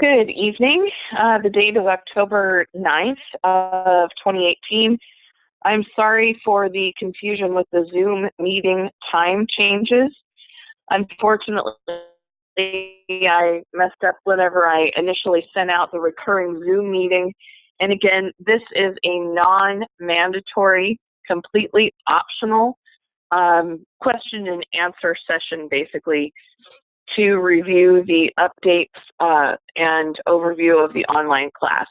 Good evening. The date is October 9th of 2018. I'm sorry for the confusion with the Zoom meeting time changes. Unfortunately, I messed up whenever I initially sent out the recurring Zoom meeting. And again, this is a non-mandatory, completely optional question and answer session, basically, to review the updates and overview of the online class.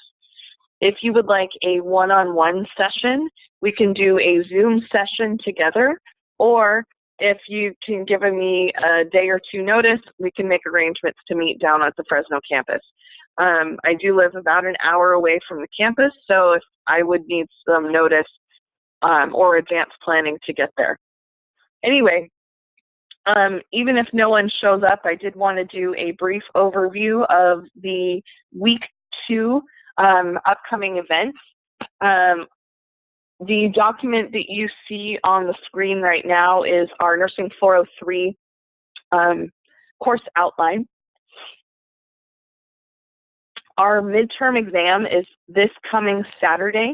If you would like a one-on-one session, we can do a Zoom session together, or if you can give me a day or two notice, we can make arrangements to meet down at the Fresno campus. I do live about an hour away from the campus, so if I would need some notice or advanced planning to get there. Anyway, even if no one shows up, I did want to do a brief overview of the week 2 upcoming events. The document that you see on the screen right now is our Nursing 403 course outline. Our midterm exam is this coming Saturday.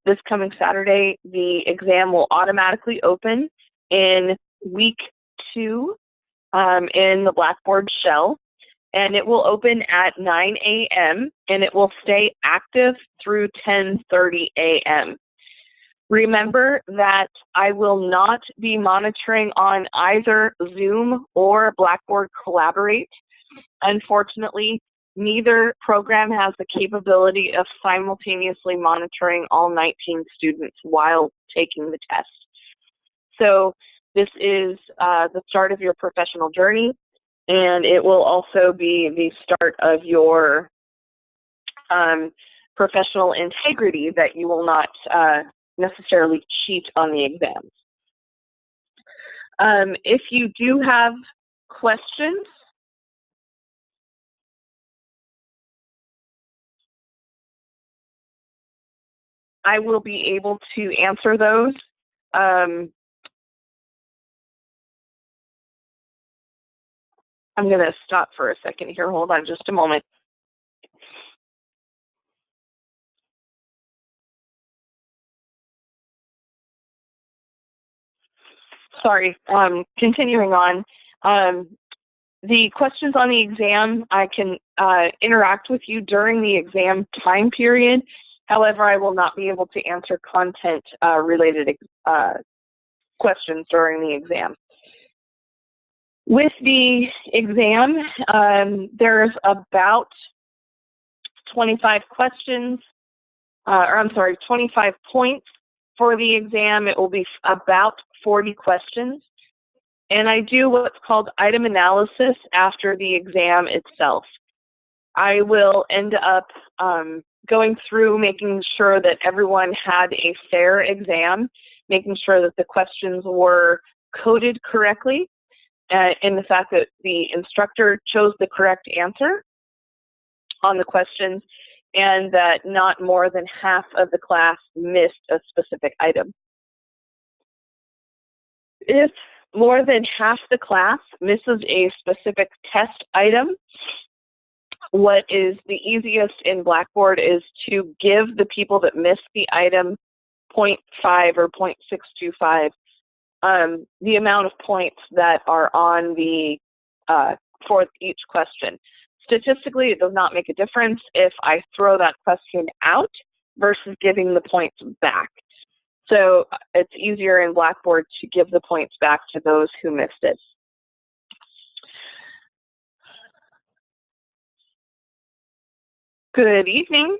This coming Saturday, the exam will automatically open in week 2 in the Blackboard shell, and it will open at 9 a.m. and it will stay active through 10:30 a.m. Remember that I will not be monitoring on either Zoom or Blackboard Collaborate. Unfortunately, neither program has the capability of simultaneously monitoring all 19 students while taking the test. So this is the start of your professional journey, and it will also be the start of your professional integrity, that you will not necessarily cheat on the exams. If you do have questions, I will be able to answer those. I'm going to stop for a second here. Hold on just a moment. Sorry, continuing on. The questions on the exam, I can interact with you during the exam time period. However, I will not be able to answer content related questions during the exam. With the exam, there's about 25 questions, or I'm sorry, 25 points for the exam. It will be about 40 questions. And I do what's called item analysis after the exam itself. I will end up going through making sure that everyone had a fair exam, making sure that the questions were coded correctly, in the fact that the instructor chose the correct answer on the questions, and that not more than half of the class missed a specific item. If more than half the class misses a specific test item, what is the easiest in Blackboard is to give the people that missed the item 0.5 or 0.625, the amount of points that are on the for each question. Statistically, it does not make a difference if I throw that question out versus giving the points back. So it's easier in Blackboard to give the points back to those who missed it. Good evening.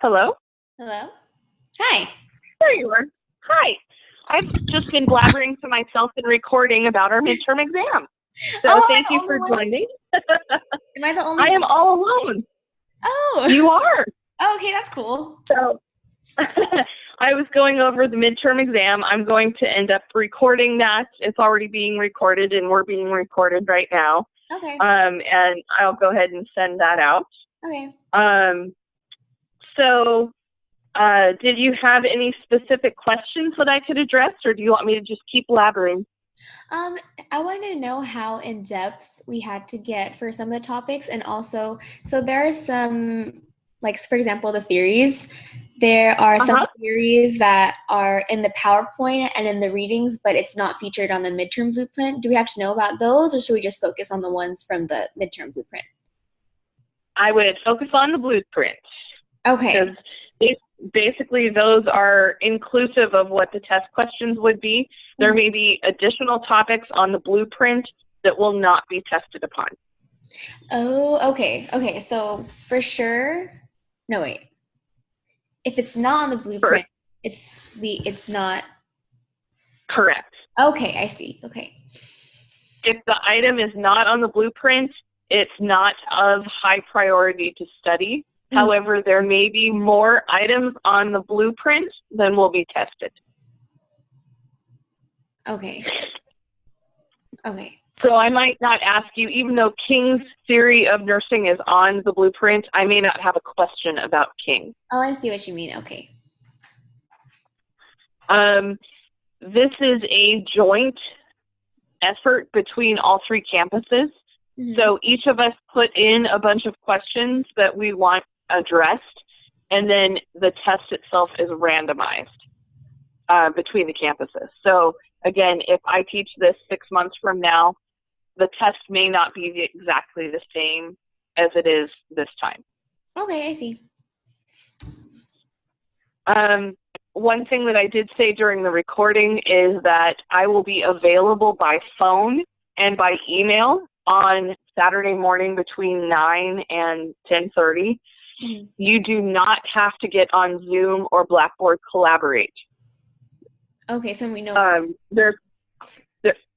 Hello? Hello? Hi. There you are. Hi. I've just been blabbering to myself and recording about our midterm exam. So thank you for joining. Am I the only one? I am all alone. Oh. You are. Oh, okay, that's cool. So I was going over the midterm exam. I'm going to end up recording that. It's already being recorded, and we're being recorded right now. Okay. And I'll go ahead and send that out. Okay. So Did you have any specific questions that I could address, or do you want me to just keep blabbering? I wanted to know how in depth we had to get for some of the topics, and also, so there are some, like for example, the theories. There are some theories that are in the PowerPoint and in the readings, but it's not featured on the midterm blueprint. Do we have to know about those, or should we just focus on the ones from the midterm blueprint? I would focus on the blueprint. Okay. Because basically those are inclusive of what the test questions would be. There may be additional topics on the blueprint that will not be tested upon. Oh, okay. Okay, so for sure, no wait. If it's not on the blueprint, it's not. Correct. Okay, I see. Okay. If the item is not on the blueprint, it's not of high priority to study. However, there may be more items on the blueprint than will be tested. Okay. Okay. So I might not ask you, even though King's theory of nursing is on the blueprint, I may not have a question about King. Oh, I see what you mean. Okay. This is a joint effort between all three campuses. So each of us put in a bunch of questions that we want addressed, and then the test itself is randomized between the campuses. So again, if I teach this 6 months from now, the test may not be exactly the same as it is this time. Okay, I see. One thing that I did say during the recording is that I will be available by phone and by email on Saturday morning between 9 and 10:30. You do not have to get on Zoom or Blackboard Collaborate. Okay, so we know.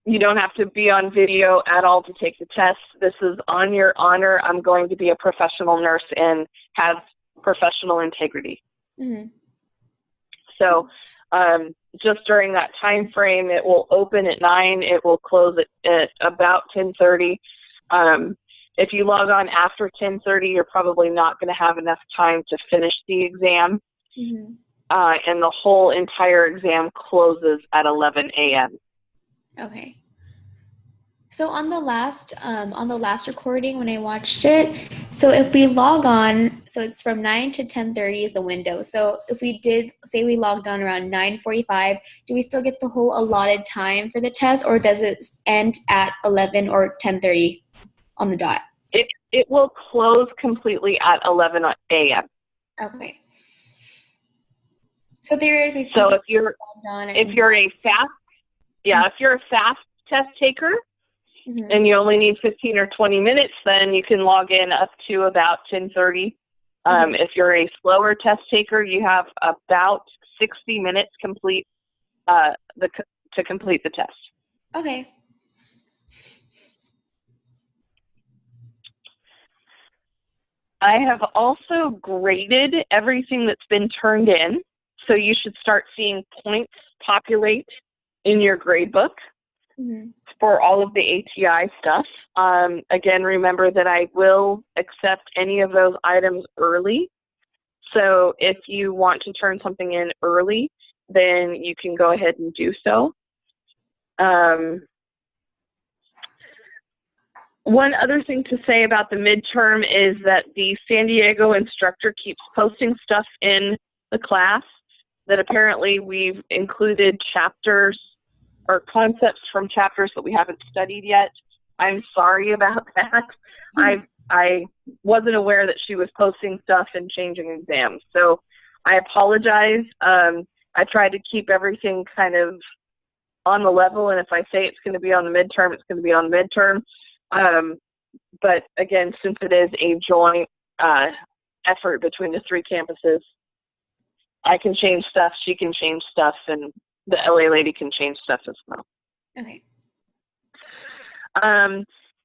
You don't have to be on video at all to take the test. This is on your honor. I'm going to be a professional nurse and have professional integrity. So just during that time frame, it will open at 9. It will close at about 10:30. If you log on after 10:30, you're probably not going to have enough time to finish the exam. And the whole entire exam closes at 11 a.m. Okay. So on the last recording when I watched it, so if we log on, so it's from 9 to 10:30 is the window. So if we did say we logged on around 9:45, do we still get the whole allotted time for the test, or does it end at 11 or 10:30 on the dot? It will close completely at 11 a.m. Okay. So theoretically, so if you're a fast test taker, and you only need 15 or 20 minutes, then you can log in up to about 10:30. If you're a slower test taker, you have about 60 minutes to complete the test. Okay. I have also graded everything that's been turned in, so you should start seeing points populate in your grade book. For all of the ATI stuff. Again, remember that I will accept any of those items early. So if you want to turn something in early, then you can go ahead and do so. One other thing to say about the midterm is that the San Diego instructor keeps posting stuff in the class that apparently we've included chapters or concepts from chapters that we haven't studied yet. I'm sorry about that. I wasn't aware that she was posting stuff and changing exams, so I apologize. I tried to keep everything kind of on the level, and if I say it's going to be on the midterm, it's going to be on the midterm. But again, since it is a joint effort between the three campuses, I can change stuff, she can change stuff, and the LA lady can change stuff as well. Okay.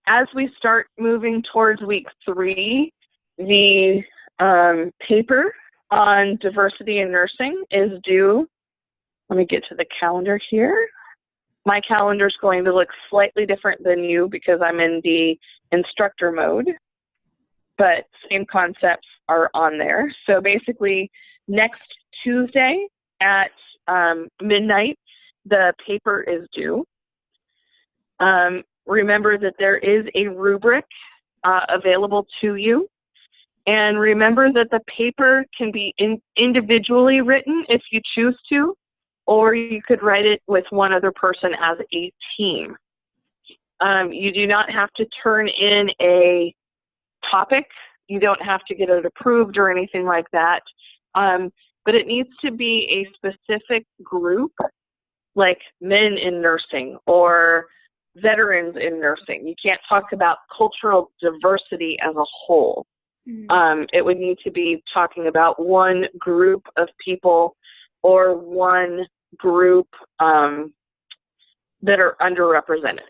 As we start moving towards week 3, the paper on diversity in nursing is due. Let me get to the calendar here. My calendar is going to look slightly different than you because I'm in the instructor mode, but same concepts are on there. So basically, next Tuesday at midnight, the paper is due. Remember that there is a rubric available to you. And remember that the paper can be individually written if you choose to, or you could write it with one other person as a team. You do not have to turn in a topic. You don't have to get it approved or anything like that. But it needs to be a specific group, like men in nursing or veterans in nursing. You can't talk about cultural diversity as a whole. It would need to be talking about one group of people or one group that are underrepresented.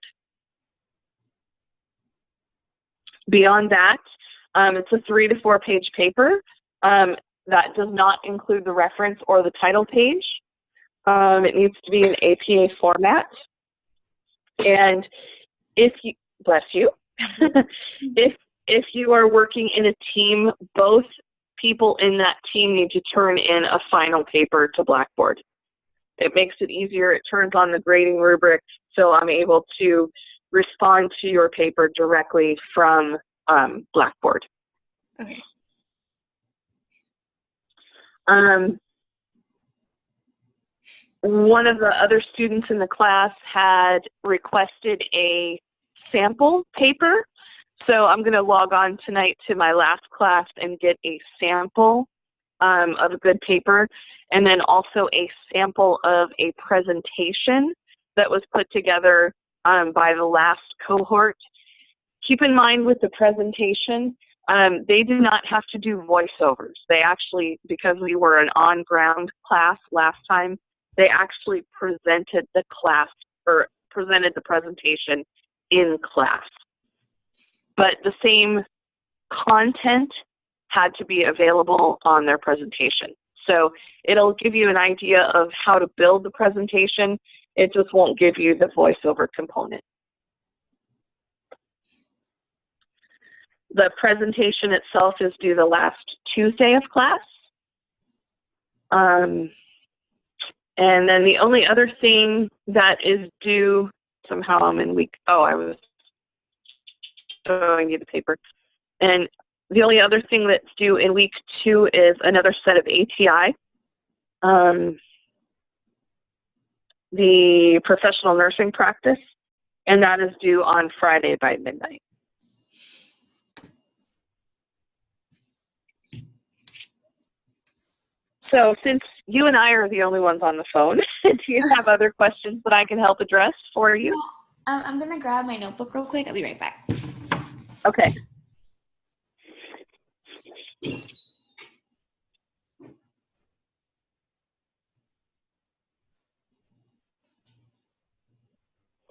Beyond that, it's a 3 to 4 page paper. That does not include the reference or the title page. It needs to be in APA format. And if you, bless you, if you are working in a team, both people in that team need to turn in a final paper to Blackboard. It makes it easier. It turns on the grading rubric, so I'm able to respond to your paper directly from Blackboard. Okay. One of the other students in the class had requested a sample paper. So I'm going to log on tonight to my last class and get a sample of a good paper, and then also a sample of a presentation that was put together by the last cohort. Keep in mind with the presentation, they do not have to do voiceovers. They actually, because we were an on-ground class last time, they actually presented the class or presented the presentation in class. But the same content had to be available on their presentation. So it'll give you an idea of how to build the presentation. It just won't give you the voiceover component. The presentation itself is due the last Tuesday of class. And then the only other thing that is due, somehow I'm in week, oh, I was showing you the paper. And the only other thing that's due in week 2 is another set of ATI. The professional nursing practice, and that is due on Friday by midnight. So since you and I are the only ones on the phone, do you have other questions that I can help address for you? I'm going to grab my notebook real quick. I'll be right back. Okay.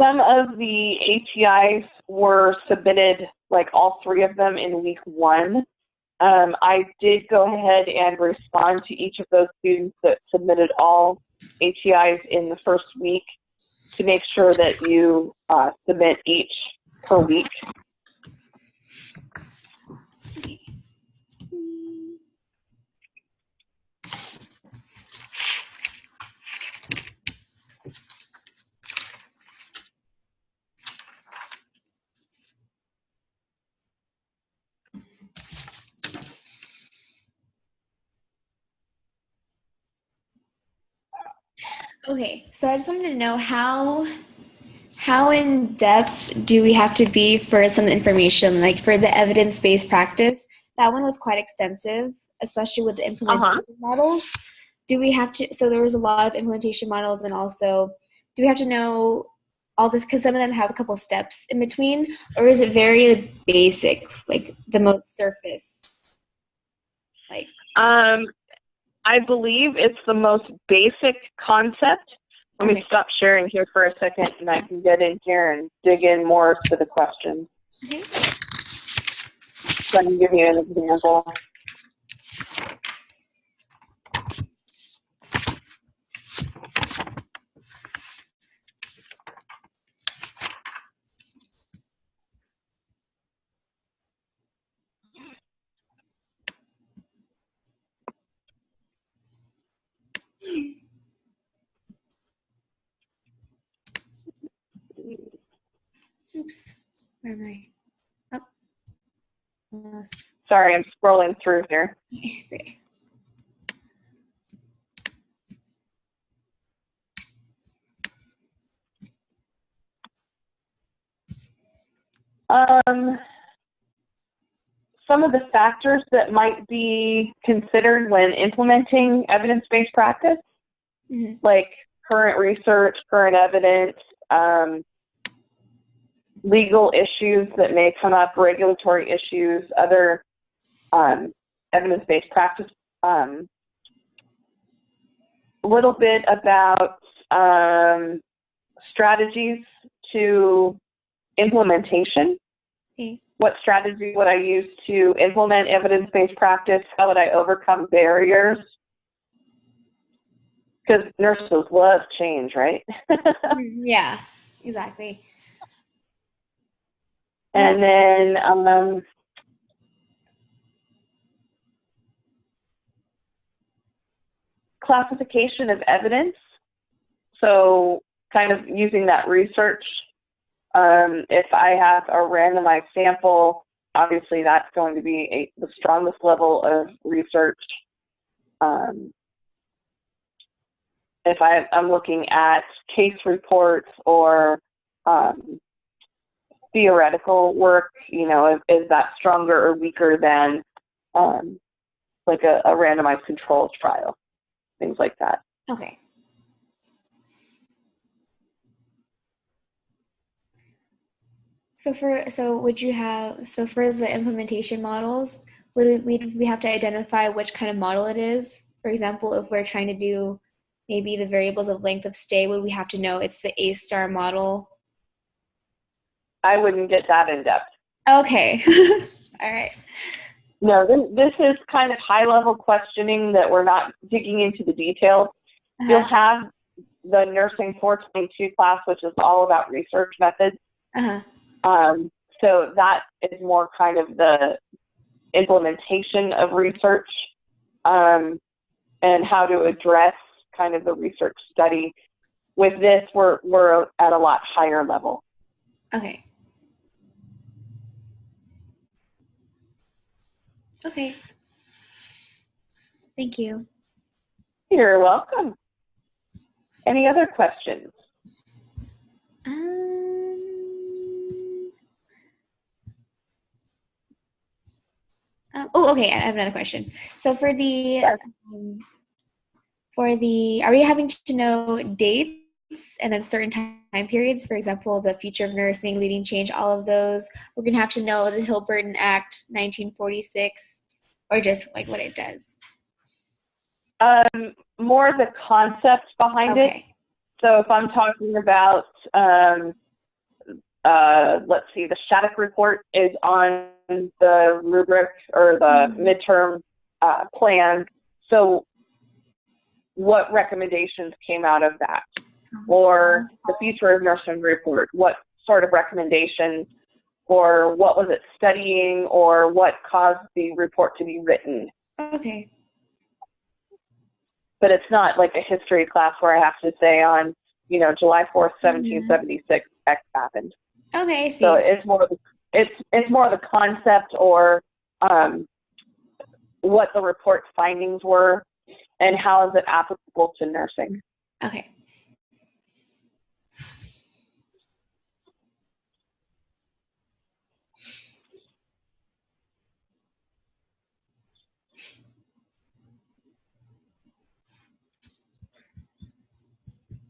Some of the ATIs were submitted, like all 3 of them, in week 1. I did go ahead and respond to each of those students that submitted all ATIs in the first week to make sure that you submit each per week. Okay, so I just wanted to know how in depth do we have to be for some information, like for the evidence-based practice? That one was quite extensive, especially with the implementation models. Do we have to, so there was a lot of implementation models, and also do we have to know all this, because some of them have a couple steps in between, or is it very basic, like the most surface? Like, I believe it's the most basic concept. Let me stop sharing here for a second, and I can get in here and dig in more to the question. Okay. So I can give you an example. Oops. Where am I? Oh, lost. Sorry, I'm scrolling through here. Okay. Some of the factors that might be considered when implementing evidence-based practice, like current research, current evidence, legal issues that may come up, regulatory issues, other evidence-based practice. A little bit about strategies to implementation. Okay. What strategy would I use to implement evidence-based practice? How would I overcome barriers? Because nurses love change, right? Yeah, exactly. And then classification of evidence. So kind of using that research. If I have a randomized sample, obviously that's going to be the strongest level of research. If I'm looking at case reports or theoretical work, you know, is that stronger or weaker than like a randomized control trial, things like that. Okay. So for the implementation models, would we have to identify which kind of model it is? For example, if we're trying to do maybe the variables of length of stay, would we have to know it's the A-star model? I wouldn't get that in depth. Okay. All right. No, this is kind of high-level questioning that we're not digging into the details. You'll have the Nursing 422 class, which is all about research methods. So that is more kind of the implementation of research and how to address kind of the research study. With this, we're at a lot higher level. Okay. Okay. Thank you. You're welcome. Any other questions? Okay. I have another question. So for the are we having to know dates and then certain time periods? For example, the future of nursing, leading change, all of those. We're gonna have to know the Hill-Burton Act, 1946, or just like what it does. More the concepts behind it. So if I'm talking about, let's see, the Shattuck report is on the rubric or the midterm plan. So what recommendations came out of that? Or the future of nursing report, what sort of recommendations, or what was it studying, or what caused the report to be written? Okay. But it's not like a history class where I have to say on, you know, July 4th, 1776, X happened. Okay, I see. So it's more of the concept or what the report's findings were and how is it applicable to nursing. Okay.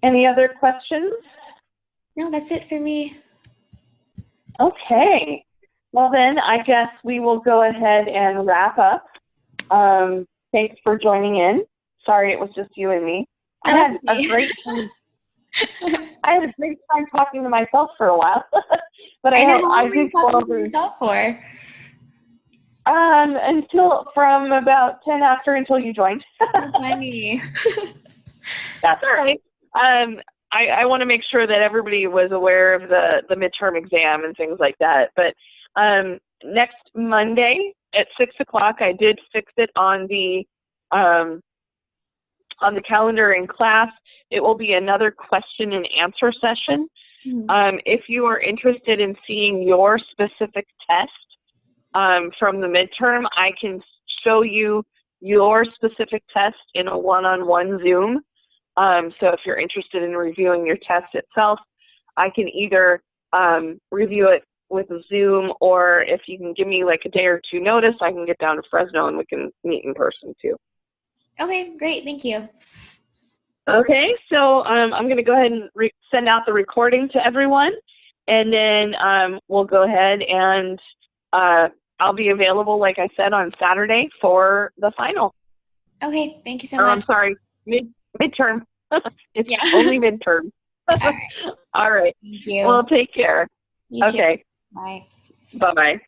Any other questions? No, that's it for me. Okay. Well, then I guess we will go ahead and wrap up. Thanks for joining in. Sorry it was just you and me. I had a great time. I had a great time talking to myself for a while. But I know, how long were you did go talking to over yourself for? until from about 10 after until you joined. So funny. That's all right. I want to make sure that everybody was aware of the midterm exam and things like that. But next Monday at 6 o'clock, I did fix it on the calendar in class. It will be another question and answer session. If you are interested in seeing your specific test from the midterm, I can show you your specific test in a one-on-one Zoom. So if you're interested in reviewing your test itself, I can either review it with Zoom, or if you can give me like a day or two notice, I can get down to Fresno and we can meet in person too. Okay, great. Thank you. Okay, so I'm going to go ahead and send out the recording to everyone, and then we'll go ahead and I'll be available, like I said, on Saturday for the final. Okay, thank you so Or much. I'm sorry, midterm. It's Yeah. only midterm. All right. All right. Thank you. Well, take care. You too. Okay. Bye. Bye-bye.